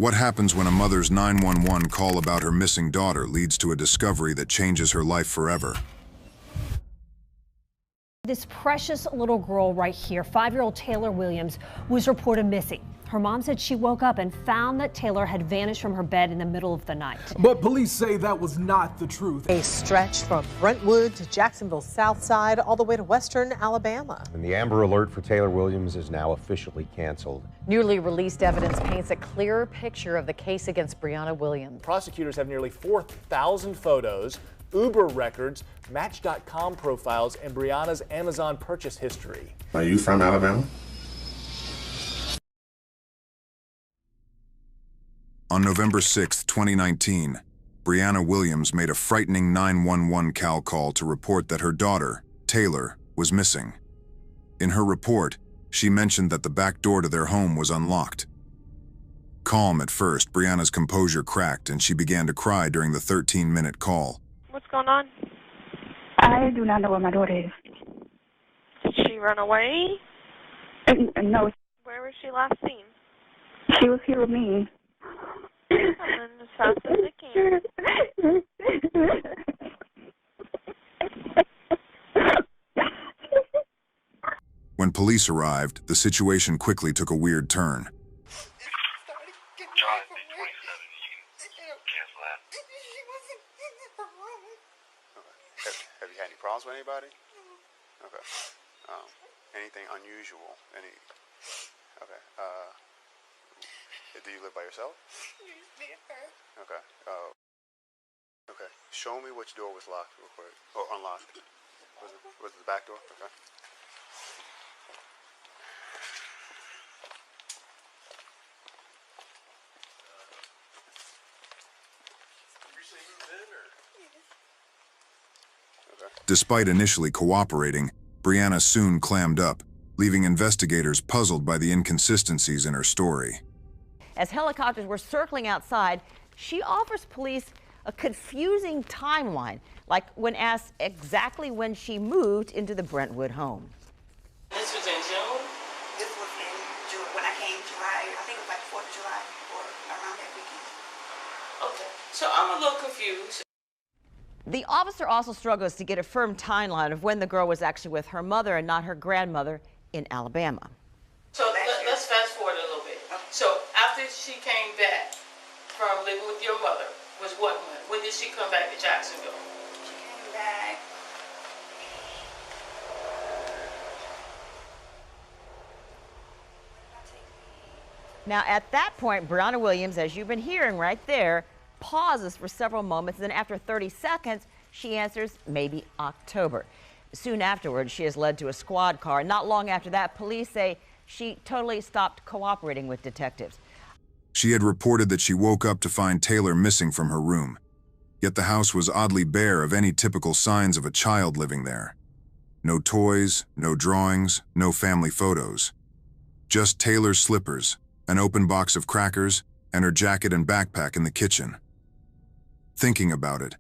What happens when a mother's 911 call about her missing daughter leads to a discovery that changes her life forever? This precious little girl right here, 5-year-old Taylor Williams, was reported missing. Her mom said she woke up and found that Taylor had vanished from her bed in the middle of the night. But police say that was not the truth. A stretch from Brentwood to Jacksonville's south side all the way to western Alabama. And the Amber Alert for Taylor Williams is now officially canceled. Newly released evidence paints a clearer picture of the case against Brianna Williams. Prosecutors have nearly 4,000 photos, Uber records, Match.com profiles, and Brianna's Amazon purchase history. Are you from Alabama? On November 6, 2019, Brianna Williams made a frightening 911 call to report that her daughter, Taylor, was missing. In her report, she mentioned that the back door to their home was unlocked. Calm at first, Brianna's composure cracked and she began to cry during the 13-minute call. What's going on? I do not know where my daughter is. Did she run away? No. Where was she last seen? She was here with me. Coming as fast as they can. When police arrived, the situation quickly took a weird turn. Have you had any problems with anybody? Okay. Anything unusual? Okay. Do you live by yourself? Okay. Okay. Show me which door was locked real quick. Or unlocked. Was it the back door? Okay. Despite initially cooperating, Brianna soon clammed up, leaving investigators puzzled by the inconsistencies in her story. As helicopters were circling outside, she offers police a confusing timeline, like when asked exactly when she moved into the Brentwood home. This was in June? This was in June, when I came July, I think it was like 4th of July or around that weekend. Okay, so I'm a little confused. The officer also struggles to get a firm timeline of when the girl was actually with her mother and not her grandmother in Alabama. So let's fast forward a little bit. So after she came back from living with your mother, was what month? When did she come back to Jacksonville? She came back. Now, at that point, Brianna Williams, as you've been hearing right there, pauses for several moments, and then after 30 seconds, she answers maybe October. Soon afterwards, she is led to a squad car. Not long after that, police say she totally stopped cooperating with detectives. She had reported that she woke up to find Taylor missing from her room, yet the house was oddly bare of any typical signs of a child living there. No toys, no drawings, no family photos. Just Taylor's slippers, an open box of crackers, and her jacket and backpack in the kitchen. Thinking about it,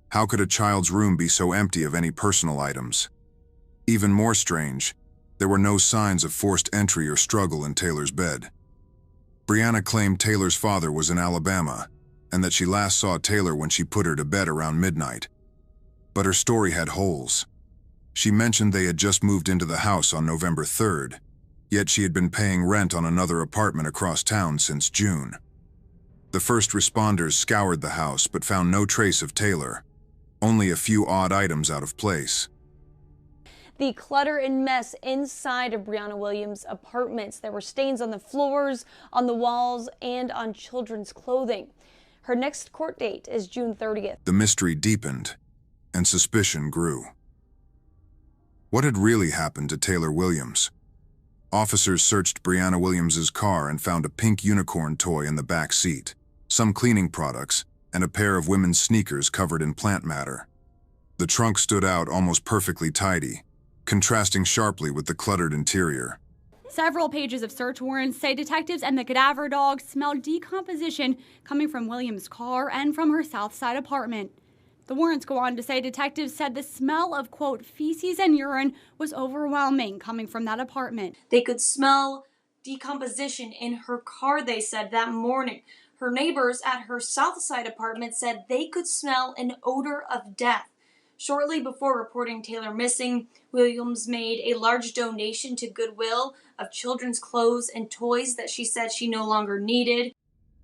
how could a child's room be so empty of any personal items? Even more strange, there were no signs of forced entry or struggle in Taylor's bed. Brianna claimed Taylor's father was in Alabama, and that she last saw Taylor when she put her to bed around midnight. But her story had holes. She mentioned they had just moved into the house on November 3rd, yet she had been paying rent on another apartment across town since June. The first responders scoured the house but found no trace of Taylor, only a few odd items out of place. The clutter and mess inside of Brianna Williams' apartments. There were stains on the floors, on the walls, and on children's clothing. Her next court date is June 30th. The mystery deepened, and suspicion grew. What had really happened to Taylor Williams? Officers searched Brianna Williams' car and found a pink unicorn toy in the back seat, some cleaning products, and a pair of women's sneakers covered in plant matter. The trunk stood out almost perfectly tidy, contrasting sharply with the cluttered interior. Several pages of search warrants say detectives and the cadaver dog smelled decomposition coming from Williams' car and from her South Side apartment. The warrants go on to say detectives said the smell of, quote, feces and urine was overwhelming coming from that apartment. They could smell decomposition in her car, they said, that morning. Her neighbors at her Southside apartment said they could smell an odor of death. Shortly before reporting Taylor missing, Williams made a large donation to Goodwill of children's clothes and toys that she said she no longer needed.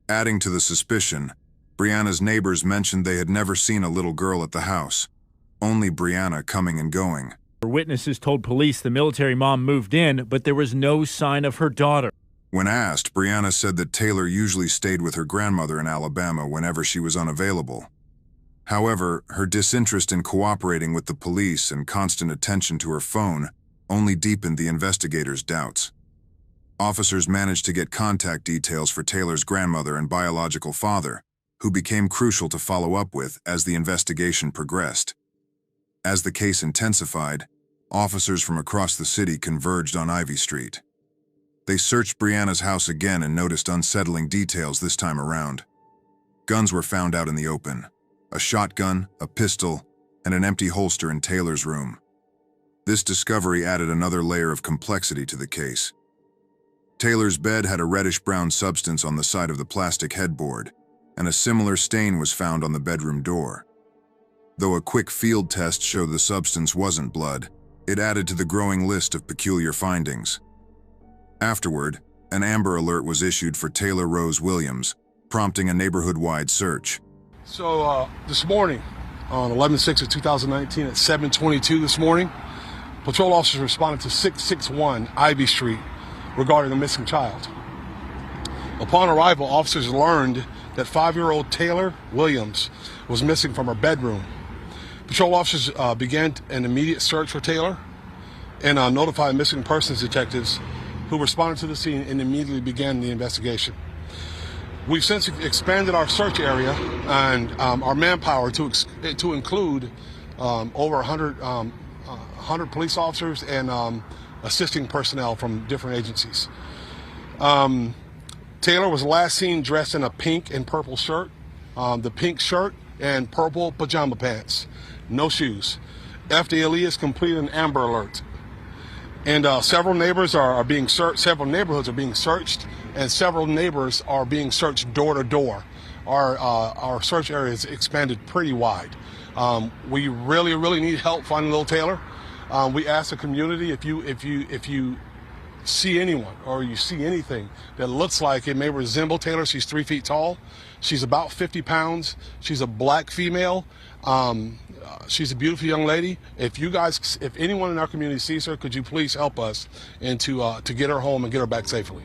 Adding to the suspicion, Brianna's neighbors mentioned they had never seen a little girl at the house, only Brianna coming and going. Witnesses told police the military mom moved in, but there was no sign of her daughter. When asked, Brianna said that Taylor usually stayed with her grandmother in Alabama whenever she was unavailable. However, her disinterest in cooperating with the police and constant attention to her phone only deepened the investigators' doubts. Officers managed to get contact details for Taylor's grandmother and biological father, who became crucial to follow up with as the investigation progressed. As the case intensified, officers from across the city converged on Ivy Street. They searched Brianna's house again and noticed unsettling details this time around. Guns were found out in the open. A shotgun, a pistol, and an empty holster in Taylor's room. This discovery added another layer of complexity to the case. Taylor's bed had a reddish-brown substance on the side of the plastic headboard, and a similar stain was found on the bedroom door. Though a quick field test showed the substance wasn't blood, it added to the growing list of peculiar findings. Afterward, an Amber Alert was issued for Taylor Rose Williams, prompting a neighborhood-wide search. So this morning, on 11/6/2019 at 7:22 this morning, patrol officers responded to 661 Ivy Street regarding a missing child. Upon arrival, officers learned that 5-year-old Taylor Williams was missing from her bedroom. Patrol officers began an immediate search for Taylor and notified missing persons detectives who responded to the scene and immediately began the investigation. We've since expanded our search area and our manpower to include over 100 police officers and assisting personnel from different agencies. Taylor was last seen dressed in a pink and purple shirt, the pink shirt and purple pajama pants, no shoes. FDLE has completed an Amber Alert. And several neighbors are being searched, several neighborhoods are being searched, and several neighbors are being searched door to door. Our search area is expanded pretty wide. We really need help finding little Taylor. We ask the community if you see anyone or you see anything that looks like it may resemble Taylor. She's 3 feet tall. She's about 50 pounds. She's a black female. She's a beautiful young lady. If anyone in our community sees her, could you please help us and to get her home and get her back safely?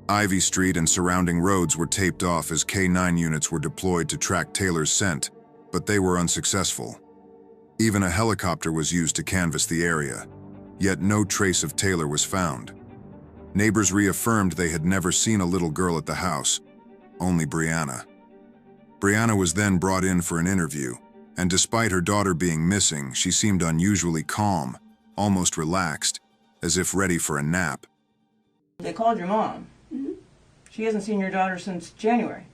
Ivy Street and surrounding roads were taped off as K-9 units were deployed to track Taylor's scent, but they were unsuccessful. Even a helicopter was used to canvass the area, yet no trace of Taylor was found. Neighbors reaffirmed they had never seen a little girl at the house, only Brianna. Brianna was then brought in for an interview, and despite her daughter being missing, she seemed unusually calm, almost relaxed, as if ready for a nap. They called your mom. Mm-hmm. She hasn't seen your daughter since January.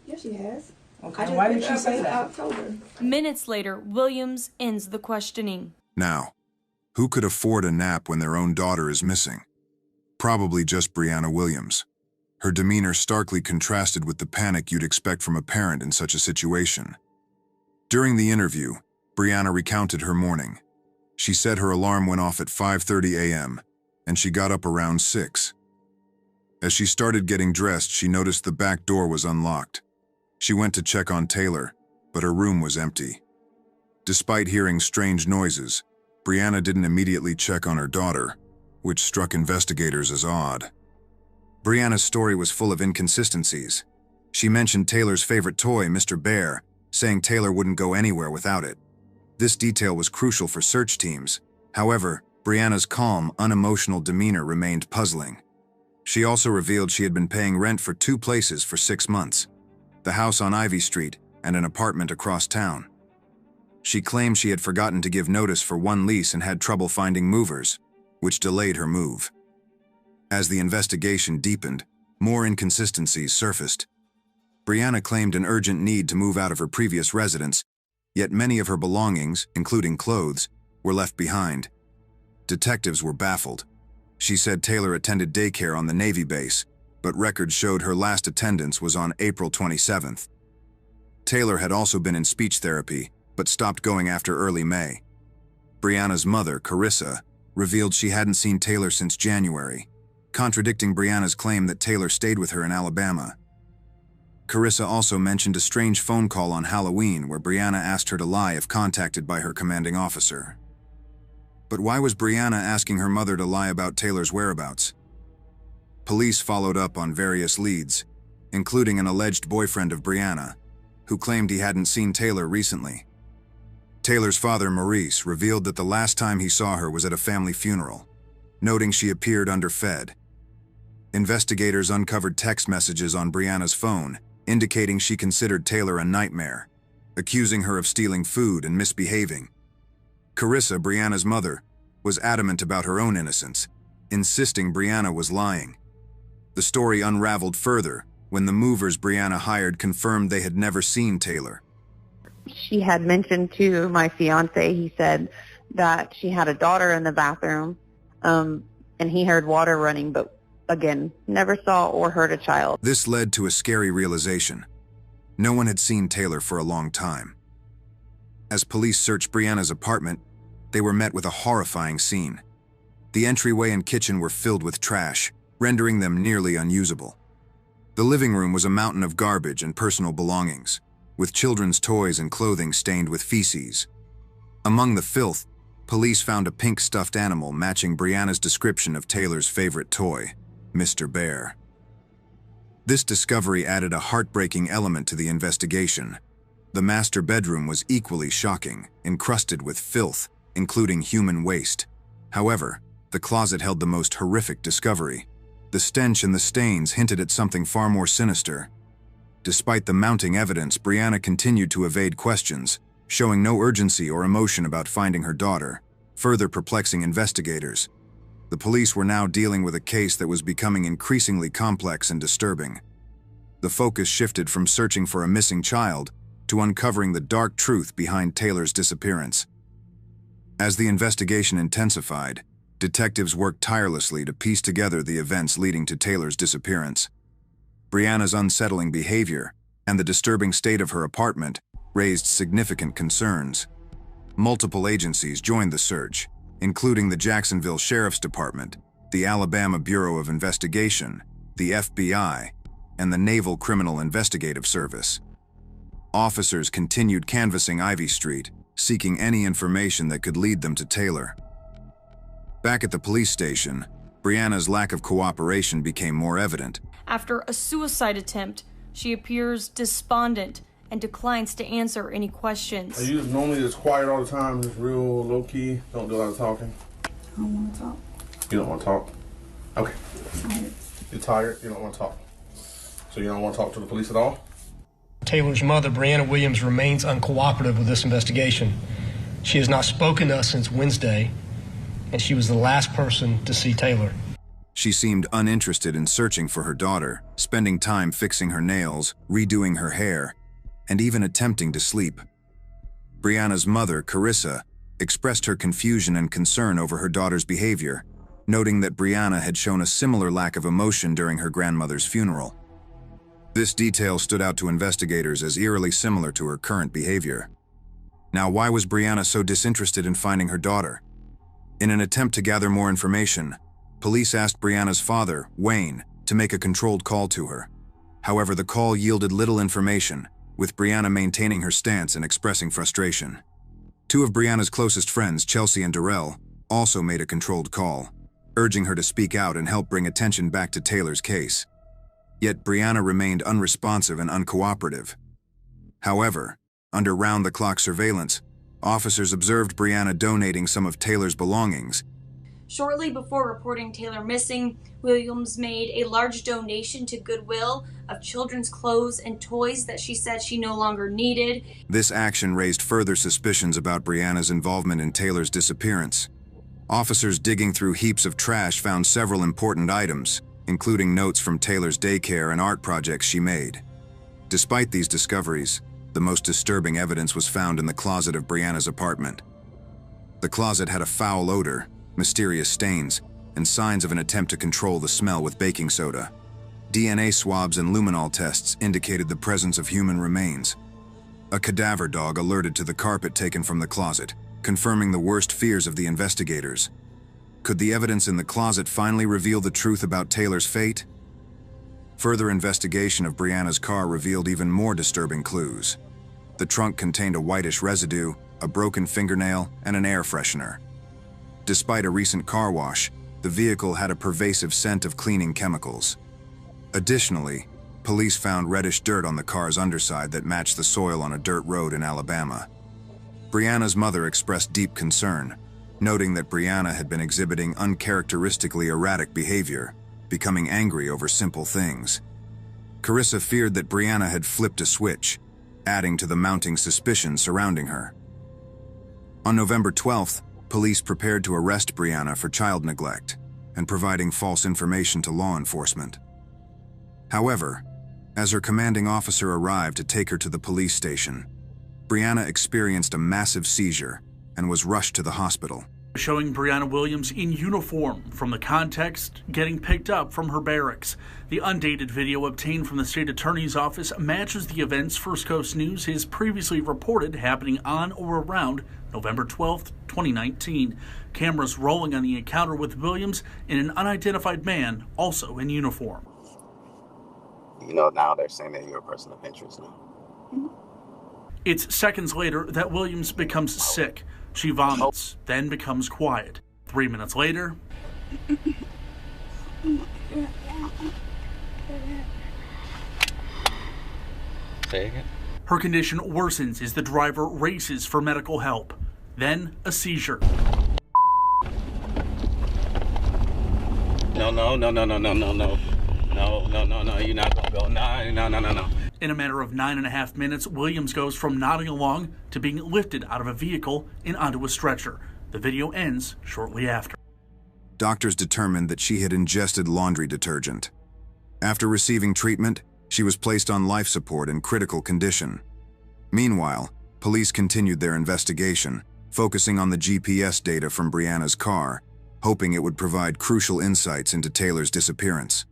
Yes, she has. Okay, why would she say that? October. Minutes later, Williams ends the questioning. Now, who could afford a nap when their own daughter is missing? Probably just Brianna Williams. Her demeanor starkly contrasted with the panic you'd expect from a parent in such a situation. During the interview, Brianna recounted her morning. She said her alarm went off at 5:30 a.m., and she got up around 6. As she started getting dressed, she noticed the back door was unlocked. She went to check on Taylor, but her room was empty. Despite hearing strange noises, Brianna didn't immediately check on her daughter, which struck investigators as odd. Brianna's story was full of inconsistencies. She mentioned Taylor's favorite toy, Mr. Bear, saying Taylor wouldn't go anywhere without it. This detail was crucial for search teams. However, Brianna's calm, unemotional demeanor remained puzzling. She also revealed she had been paying rent for 2 places for 6 months, the house on Ivy Street and an apartment across town. She claimed she had forgotten to give notice for one lease and had trouble finding movers, which delayed her move. As the investigation deepened, more inconsistencies surfaced. Brianna claimed an urgent need to move out of her previous residence, yet many of her belongings, including clothes, were left behind. Detectives were baffled. She said Taylor attended daycare on the Navy base, but records showed her last attendance was on April 27th. Taylor had also been in speech therapy, but stopped going after early May. Brianna's mother, Carissa, revealed she hadn't seen Taylor since January, contradicting Brianna's claim that Taylor stayed with her in Alabama. Carissa also mentioned a strange phone call on Halloween where Brianna asked her to lie if contacted by her commanding officer. But why was Brianna asking her mother to lie about Taylor's whereabouts? Police followed up on various leads, including an alleged boyfriend of Brianna, who claimed he hadn't seen Taylor recently. Taylor's father, Maurice, revealed that the last time he saw her was at a family funeral, noting she appeared underfed. Investigators uncovered text messages on Brianna's phone, indicating she considered Taylor a nightmare, accusing her of stealing food and misbehaving. Carissa, Brianna's mother, was adamant about her own innocence, insisting Brianna was lying. The story unraveled further when the movers Brianna hired confirmed they had never seen Taylor. She had mentioned to my fiance, he said that she had a daughter in the bathroom, and he heard water running, but again, never saw or heard a child. This led to a scary realization. No one had seen Taylor for a long time. As police searched Brianna's apartment, they were met with a horrifying scene. The entryway and kitchen were filled with trash, rendering them nearly unusable. The living room was a mountain of garbage and personal belongings, with children's toys and clothing stained with feces. Among the filth, police found a pink stuffed animal matching Brianna's description of Taylor's favorite toy, Mr. Bear. This discovery added a heartbreaking element to the investigation. The master bedroom was equally shocking, encrusted with filth, including human waste. However, the closet held the most horrific discovery. The stench and the stains hinted at something far more sinister. Despite the mounting evidence, Brianna continued to evade questions, showing no urgency or emotion about finding her daughter, further perplexing investigators. The police were now dealing with a case that was becoming increasingly complex and disturbing. The focus shifted from searching for a missing child to uncovering the dark truth behind Taylor's disappearance. As the investigation intensified, detectives worked tirelessly to piece together the events leading to Taylor's disappearance. Brianna's unsettling behavior and the disturbing state of her apartment raised significant concerns. Multiple agencies joined the search, including the Jacksonville Sheriff's Department, the Alabama Bureau of Investigation, the FBI, and the Naval Criminal Investigative Service. Officers continued canvassing Ivy Street, seeking any information that could lead them to Taylor. Back at the police station, Brianna's lack of cooperation became more evident. After a suicide attempt, she appears despondent and declines to answer any questions. Are you normally just quiet all the time, just real low-key, don't do a lot of talking? I don't want to talk. You don't want to talk? Okay. I'm tired. You're tired? You don't want to talk? So you don't want to talk to the police at all? Taylor's mother, Brianna Williams, remains uncooperative with this investigation. She has not spoken to us since Wednesday, and she was the last person to see Taylor. She seemed uninterested in searching for her daughter, spending time fixing her nails, redoing her hair, and even attempting to sleep. Brianna's mother, Carissa, expressed her confusion and concern over her daughter's behavior, noting that Brianna had shown a similar lack of emotion during her grandmother's funeral. This detail stood out to investigators as eerily similar to her current behavior. Now, why was Brianna so disinterested in finding her daughter? In an attempt to gather more information, police asked Brianna's father, Wayne, to make a controlled call to her. However, the call yielded little information, with Brianna maintaining her stance and expressing frustration. Two of Brianna's closest friends, Chelsea and Darrell, also made a controlled call, urging her to speak out and help bring attention back to Taylor's case. Yet Brianna remained unresponsive and uncooperative. However, under round-the-clock surveillance, officers observed Brianna donating some of Taylor's belongings. Shortly before reporting Taylor missing, Williams made a large donation to Goodwill of children's clothes and toys that she said she no longer needed. This action raised further suspicions about Brianna's involvement in Taylor's disappearance. Officers digging through heaps of trash found several important items, including notes from Taylor's daycare and art projects she made. Despite these discoveries, the most disturbing evidence was found in the closet of Brianna's apartment. The closet had a foul odor, mysterious stains, and signs of an attempt to control the smell with baking soda. DNA swabs and luminol tests indicated the presence of human remains. A cadaver dog alerted to the carpet taken from the closet, confirming the worst fears of the investigators. Could the evidence in the closet finally reveal the truth about Taylor's fate? Further investigation of Brianna's car revealed even more disturbing clues. The trunk contained a whitish residue, a broken fingernail, and an air freshener. Despite a recent car wash, the vehicle had a pervasive scent of cleaning chemicals. Additionally, police found reddish dirt on the car's underside that matched the soil on a dirt road in Alabama. Brianna's mother expressed deep concern, noting that Brianna had been exhibiting uncharacteristically erratic behavior, becoming angry over simple things. Carissa feared that Brianna had flipped a switch, adding to the mounting suspicion surrounding her. On November 12th, police prepared to arrest Brianna for child neglect and providing false information to law enforcement. However, as her commanding officer arrived to take her to the police station, Brianna experienced a massive seizure and was rushed to the hospital. Showing Brianna Williams in uniform, from the context getting picked up from her barracks. The undated video obtained from the state attorney's office matches the events First Coast News has previously reported happening on or around November 12th, 2019. Cameras rolling on the encounter with Williams and an unidentified man, also in uniform. You know, now they're saying that you're a person of interest now. It's seconds later that Williams becomes sick. She vomits, then becomes quiet. 3 minutes later, say again? Her condition worsens as the driver races for medical help. Then a seizure. No, you're not gonna go. No. In a matter of 9.5 minutes, Williams goes from nodding along to being lifted out of a vehicle and onto a stretcher. The video ends shortly after. Doctors determined that she had ingested laundry detergent. After receiving treatment, she was placed on life support in critical condition. Meanwhile, police continued their investigation, focusing on the GPS data from Brianna's car, hoping it would provide crucial insights into Taylor's disappearance.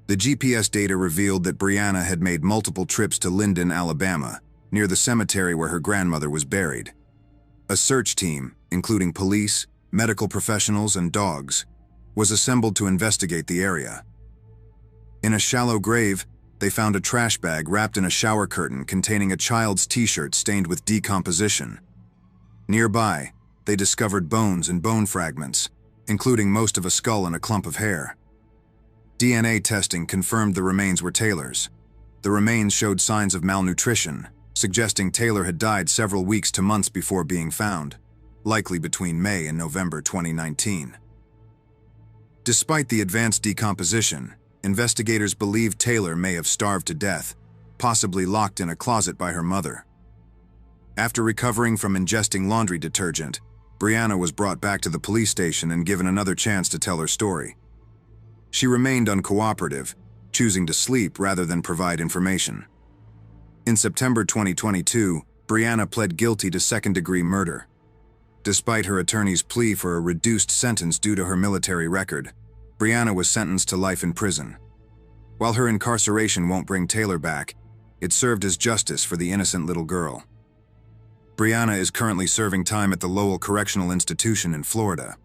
The GPS data revealed that Brianna had made multiple trips to Linden, Alabama, near the cemetery where her grandmother was buried. A search team, including police, medical professionals, and dogs, was assembled to investigate the area. In a shallow grave, they found a trash bag wrapped in a shower curtain containing a child's t-shirt stained with decomposition. Nearby, they discovered bones and bone fragments, including most of a skull and a clump of hair. DNA testing confirmed the remains were Taylor's. The remains showed signs of malnutrition, suggesting Taylor had died several weeks to months before being found, likely between May and November 2019. Despite the advanced decomposition, investigators believe Taylor may have starved to death, possibly locked in a closet by her mother. After recovering from ingesting laundry detergent, Brianna was brought back to the police station and given another chance to tell her story. She remained uncooperative, choosing to sleep rather than provide information. In September 2022, Brianna pled guilty to second-degree murder. Despite her attorney's plea for a reduced sentence due to her military record, Brianna was sentenced to life in prison. While her incarceration won't bring Taylor back, it served as justice for the innocent little girl. Brianna is currently serving time at the Lowell Correctional Institution in Florida.